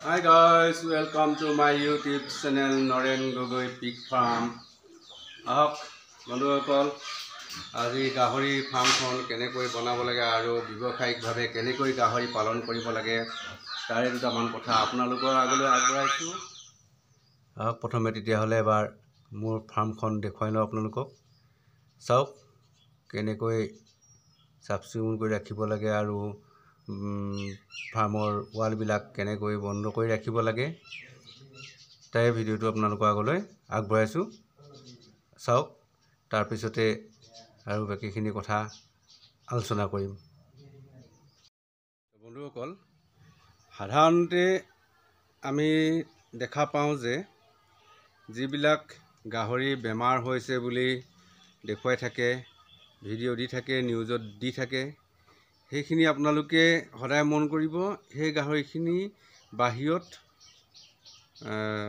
Hi guys, welcome to my YouTube channel Noren Gogoi Pig Farm. আহক বন্ধুসকল আজি গাহৰি ফাৰ্মখন কেনেকৈ বনাব লাগে আৰু ব্যৱসায়িকভাৱে কেনেকৈ গাহৰি পালন কৰিব লাগে তাৰে দুটামান কথা আপোনালোকৰ আগলৈ আগবঢ়াইছোঁ। আহক প্ৰথমে তেতিয়াহ'লে এবাৰ মোৰ ফাৰ্মখন দেখুৱাই লওঁ আপোনালোকক। চাওক কেনেকৈ চাফ চিকুণ কৰি ৰাখিব লাগে আৰু ফাৰ্মৰ ৱালবিলাক কেনেকৈ বন্ধ কৰি ৰাখিব লাগে তাৰে ভিডিঅ'টো আপোনালোকৰ আগলৈ আগবঢ়াইছোঁ। চাওক তাৰপিছতে আৰু বাকীখিনি কথা আলোচনা কৰিম। বন্ধুসকল, সাধাৰণতে আমি দেখা পাওঁ যে যিবিলাক গাহৰি বেমাৰ হৈছে বুলি দেখুৱাই থাকে, ভিডিঅ' দি থাকে, নিউজত দি থাকে, সেইখিনি আপোনালোকে সদায় মন কৰিব। সেই গাহৰিখিনি বাহিৰত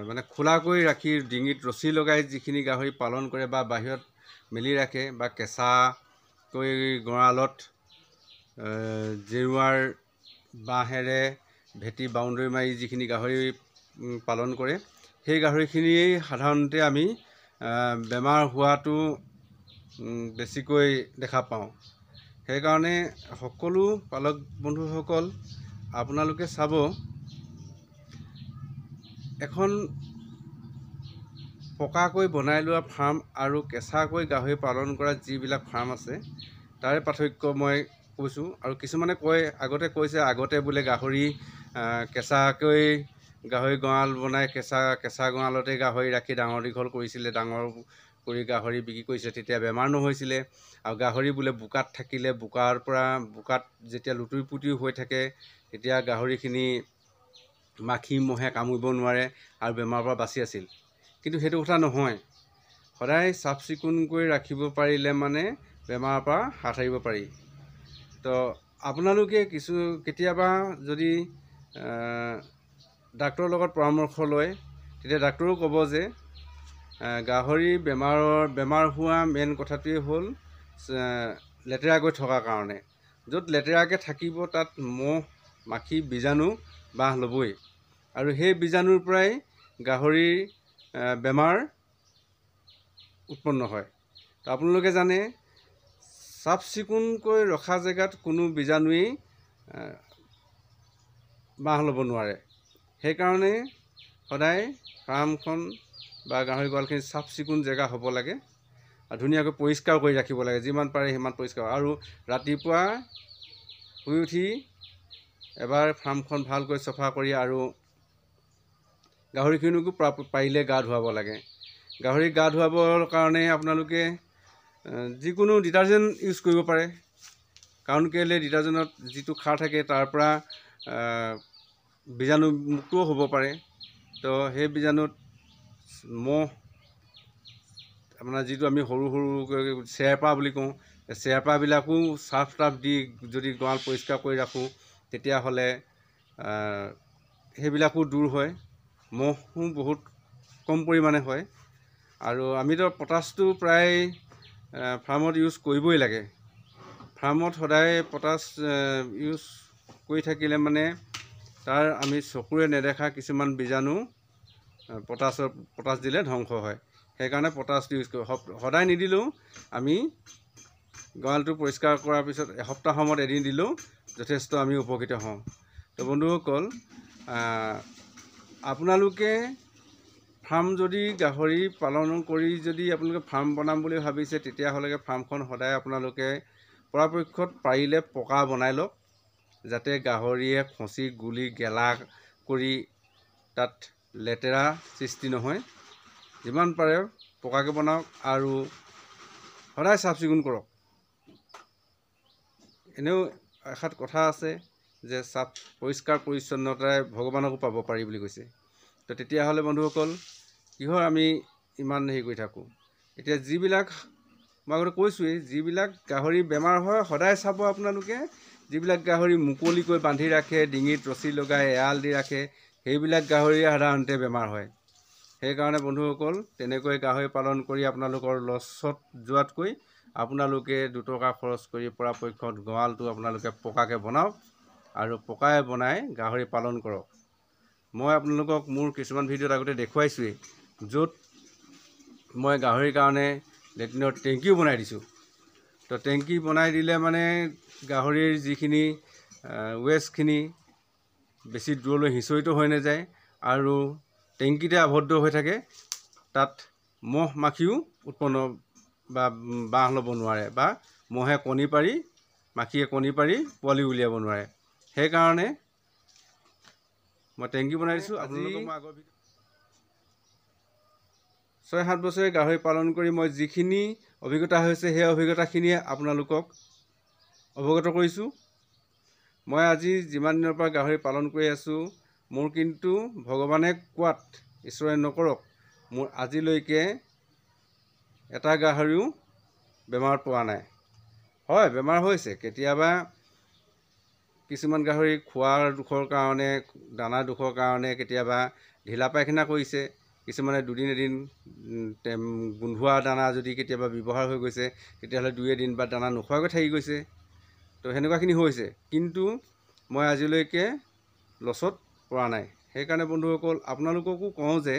মানে খোলাকৈ ৰাখি ডিঙিত ৰছী লগাই যিখিনি গাহৰি পালন কৰে বা বাহিৰত মেলি ৰাখে বা কেঁচাকৈ গঁৰালত জেৰুৱাৰ বাঁহেৰে ভেটি বাউণ্ডেৰী মাৰি যিখিনি গাহৰি পালন কৰে, সেই গাহৰিখিনি সাধাৰণতে আমি বেমাৰ হোৱাটো বেছিকৈ দেখা পাওঁ। সেইকাৰণে সকলো পালক বন্ধুসকল আপোনালোকে চাব, এখন পকাকৈ বনাই লোৱা ফাৰ্ম আৰু কেঁচাকৈ গাহৰি পালন কৰা যিবিলাক ফাৰ্ম আছে তাৰে পাৰ্থক্য মই কৈছোঁ। আৰু কিছুমানে কয়, আগতে বোলে গাহৰি কেঁচাকৈ গাহৰি গঁৰাল বনাই কেঁচা গঁৰালতে গাহৰি ৰাখি ডাঙৰ দীঘল কৰিছিলে, ডাঙৰ কৰি গাহৰি বিক্ৰী কৰিছিলে, তেতিয়া বেমাৰ নহৈছিলে। আৰু গাহৰি বোলে বোকাত থাকিলে বোকাত যেতিয়া লুতুৰি পুতুৰি হৈ থাকে তেতিয়া গাহৰিখিনি মাখি মহে কামুৰিব নোৱাৰে আৰু বেমাৰৰ পৰা বাচি আছিল। কিন্তু সেইটো কথা নহয়। সদায় চাফ চিকুণকৈ ৰাখিব পাৰিলে মানে বেমাৰৰ পৰা হাত সাৰিব পাৰি। তো আপোনালোকে কেতিয়াবা যদি ডাক্তৰৰ লগত পৰামৰ্শ লয়, তেতিয়া ডাক্তৰেও ক'ব যে গাহৰি বেমাৰ হোৱা মেইন কথাটোৱেই হ'ল লেতেৰাকৈ থকাৰ কাৰণে। য'ত লেতেৰাকৈ থাকিব তাত মহ মাখি বীজাণু বাহ ল'বই, আৰু সেই বীজাণুৰ পৰাই গাহৰিৰ বেমাৰ উৎপন্ন হয়। তো আপোনালোকে জানে, চাফ চিকুণকৈ ৰখা জেগাত কোনো বীজাণুৱেই বাহ ল'ব নোৱাৰে। সেইকাৰণে সদায় ফাৰ্মখন বা গাহৰি গঁৰালখিনি চাফ চিকুণ জেগা হ'ব লাগে আৰু ধুনীয়াকৈ পৰিষ্কাৰ কৰি ৰাখিব লাগে, যিমান পাৰে সিমান পৰিষ্কাৰ। আৰু ৰাতিপুৱা শুই উঠি এবাৰ ফাৰ্মখন ভালকৈ চফা কৰি আৰু গাহৰিখিনিকো পাৰিলে গা ধুৱাব লাগে। গাহৰিক গা ধুৱাবৰ কাৰণে আপোনালোকে যিকোনো ডিটাৰজেণ্ট ইউজ কৰিব পাৰে। কাৰণ কেলৈ, ডিটাৰজেণ্টত যিটো খাৰ থাকে তাৰ পৰা বীজাণুমুক্তও হ'ব পাৰে। তো সেই বীজাণুত আপোনাৰ যিটো আমি সৰু চেৰপা বুলি কওঁ, চেৰপাবিলাকো চাৰ্ফ টাফ দি যদি গঁৰাল পৰিষ্কাৰ কৰি ৰাখোঁ তেতিয়াহ'লে সেইবিলাকো দূৰ হয়, মহো বহুত কম পৰিমাণে হয়। আৰু আমিতো পটাছটো প্ৰায় ফাৰ্মত ইউজ কৰিবই লাগে। ফাৰ্মত সদায় পটাছ ইউজ কৰি থাকিলে মানে তাৰ আমি চকুৰে নেদেখা কিছুমান বীজাণু পটাছ দিলে ধ্বংস হয়। সেইকাৰণে পটাছটো ইউজ কৰোঁ। সদায় নিদিলেও আমি গঁৰালটো পৰিষ্কাৰ কৰাৰ পিছত এসপ্তাহৰ মূৰত এদিন দিলেও যথেষ্ট আমি উপকৃত হওঁ। তো বন্ধুসকল, আপোনালোকে ফাৰ্ম যদি গাহৰি পালন কৰি যদি আপোনালোকে ফাৰ্ম বনাম বুলি ভাবিছে, তেতিয়াহ'লে ফাৰ্মখন সদায় আপোনালোকে পৰাপক্ষত পাৰিলে পকা বনাই লওক, যাতে গাহৰিয়ে খচি গুলি গেলা কৰি তাত লেতেৰা সৃষ্টি নহয়। যিমান পাৰে পকাকৈ বনাওক আৰু সদায় চাফ চিকুণ কৰক। এনেও এষাৰ কথা আছে যে পৰিষ্কাৰ পৰিচ্ছন্নতাৰে ভগৱানকো পাব পাৰি বুলি কৈছে। তো তেতিয়াহ'লে বন্ধুসকল, কিহৰ আমি ইমান হেৰি কৰি থাকোঁ। এতিয়া মই আগতে কৈছোঁৱেই, যিবিলাক গাহৰি বেমাৰ হয় সদায় চাব আপোনালোকে। যিবিলাক গাহৰি মুকলিকৈ বান্ধি ৰাখে, ডিঙিত ৰছী লগাই এৰাল দি ৰাখে, সেইবিলাক গাহৰিয়ে সাধাৰণতে বেমাৰ হয়। সেইকাৰণে বন্ধুসকল, তেনেকৈ গাহৰি পালন কৰি আপোনালোকৰ লছত যোৱাতকৈ আপোনালোকে দুটকা খৰচ কৰি পৰাপক্ষত গঁৰালটো আপোনালোকে পকাকৈ বনাওক আৰু পকাই বনাই গাহৰি পালন কৰক। মই আপোনালোকক মোৰ কিছুমান ভিডিঅ'ত আগতে দেখুৱাইছোৱেই, য'ত মই গাহৰিৰ কাৰণে লেট্ৰিনৰ টেংকিও বনাই দিছোঁ। তো টেংকি বনাই দিলে মানে গাহৰিৰ যিখিনি ৱেষ্টখিনি বেছি দূৰলৈ সিঁচৰিত হৈ নাযায় আৰু টেংকিতে আবদ্ধ হৈ থাকে। তাত মহ মাখিও উৎপন্ন বা বাহ ল'ব নোৱাৰে বা মহে কণী পাৰি মাখিয়ে কণী পাৰি পোৱালি উলিয়াব নোৱাৰে। সেইকাৰণে মই টেংকি বনাই দিছোঁ। আপোনালোকক মই আগৰ 6-7 বছৰে গাহৰি পালন কৰি মই যিখিনি অভিজ্ঞতা হৈছে সেই অভিজ্ঞতাখিনিয়ে আপোনালোকক অৱগত কৰিছোঁ। মই আজি যিমান দিনৰ পৰা গাহৰি পালন কৰি আছোঁ, মোৰ কিন্তু ভগৱানে কোৱাত, ঈশ্বৰে নকৰক, মোৰ আজিলৈকে এটা গাহৰিও বেমাৰত পৰা নাই। হয়, বেমাৰ হৈছে কেতিয়াবা, কিছুমান গাহৰি খোৱাৰ দুখৰ কাৰণে, দানা দুখৰ কাৰণে কেতিয়াবা ঢিলা পায়খানা কৰিছে। কিছুমানে দুদিন এদিন গোন্ধোৱা দানা যদি কেতিয়াবা ব্যৱহাৰ হৈ গৈছে, তেতিয়াহ'লে 2 এদিন বা দানা নোখোৱাকৈ থাকি গৈছে। তো সেনেকুৱাখিনি হৈছে, কিন্তু মই আজিলৈকে লছত পৰা নাই। সেইকাৰণে বন্ধুসকল, আপোনালোককো কওঁ যে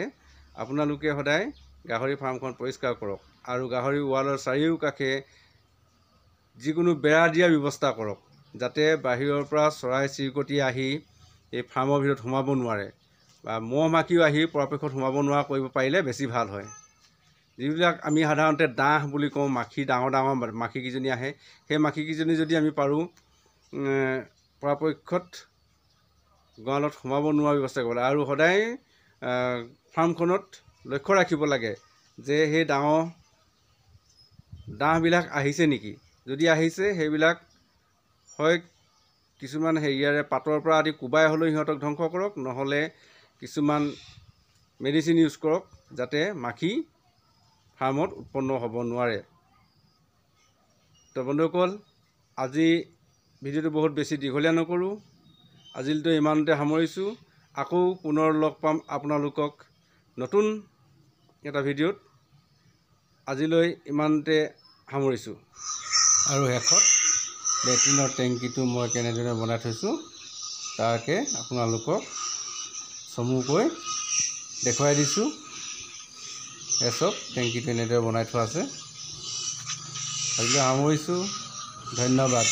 আপোনালোকে সদায় গাহৰি ফাৰ্মখন পৰিষ্কাৰ কৰক আৰু গাহৰি ৱালৰ চাৰিওকাষে যিকোনো বেৰা দিয়াৰ ব্যৱস্থা কৰক, যাতে বাহিৰৰ পৰা চৰাই চিৰিকটি আহি এই ফাৰ্মৰ ভিতৰত সোমাব নোৱাৰে বা মহ মাখিও আহি পৰাপক্ষত সোমাব নোৱাৰা কৰিব পাৰিলে বেছি ভাল হয়। যিবিলাক আমি সাধাৰণতে ডাঁহ বুলি কওঁ, মাখি, ডাঙৰ ডাঙৰ মাখিকেইজনী আহে, সেই মাখিকেইজনী যদি আমি পাৰোঁ পৰাপক্ষত গঁৰালত সোমাব নোৱাৰা ব্যৱস্থা কৰিব লাগে। আৰু সদায় ফাৰ্মখনত লক্ষ্য ৰাখিব লাগে যে সেই ডাঙৰ ডাঁহবিলাক আহিছে নেকি। যদি আহিছে, সেইবিলাক হয় কিছুমান হেৰিয়াৰে পাতৰ পৰা আদি কোবাই হ'লেও সিহঁতক ধ্বংস কৰক, নহ'লে কিছুমান মেডিচিন ইউজ কৰক, যাতে মাখি ফাৰ্মত উৎপন্ন হ'ব নোৱাৰে। তো বন্ধুসকল, আজি ভিডিঅ'টো বহুত বেছি দীঘলীয়া নকৰোঁ, আজিলৈতো ইমানতে সামৰিছোঁ। আকৌ পুনৰ লগ পাম আপোনালোকক নতুন এটা ভিডিঅ'ত। আজিলৈ ইমানতে সামৰিছোঁ। আৰু শেষত লেট্ৰিনৰ টেংকিটো মই কেনেদৰে বনাই থৈছোঁ তাকে আপোনালোকক চমুকৈ দেখুৱাই দিছোঁ। এচব টেংকিটো এনেদৰে বনাই থোৱা আছে। আজিলৈ সামৰিছোঁ। ধন্যবাদ।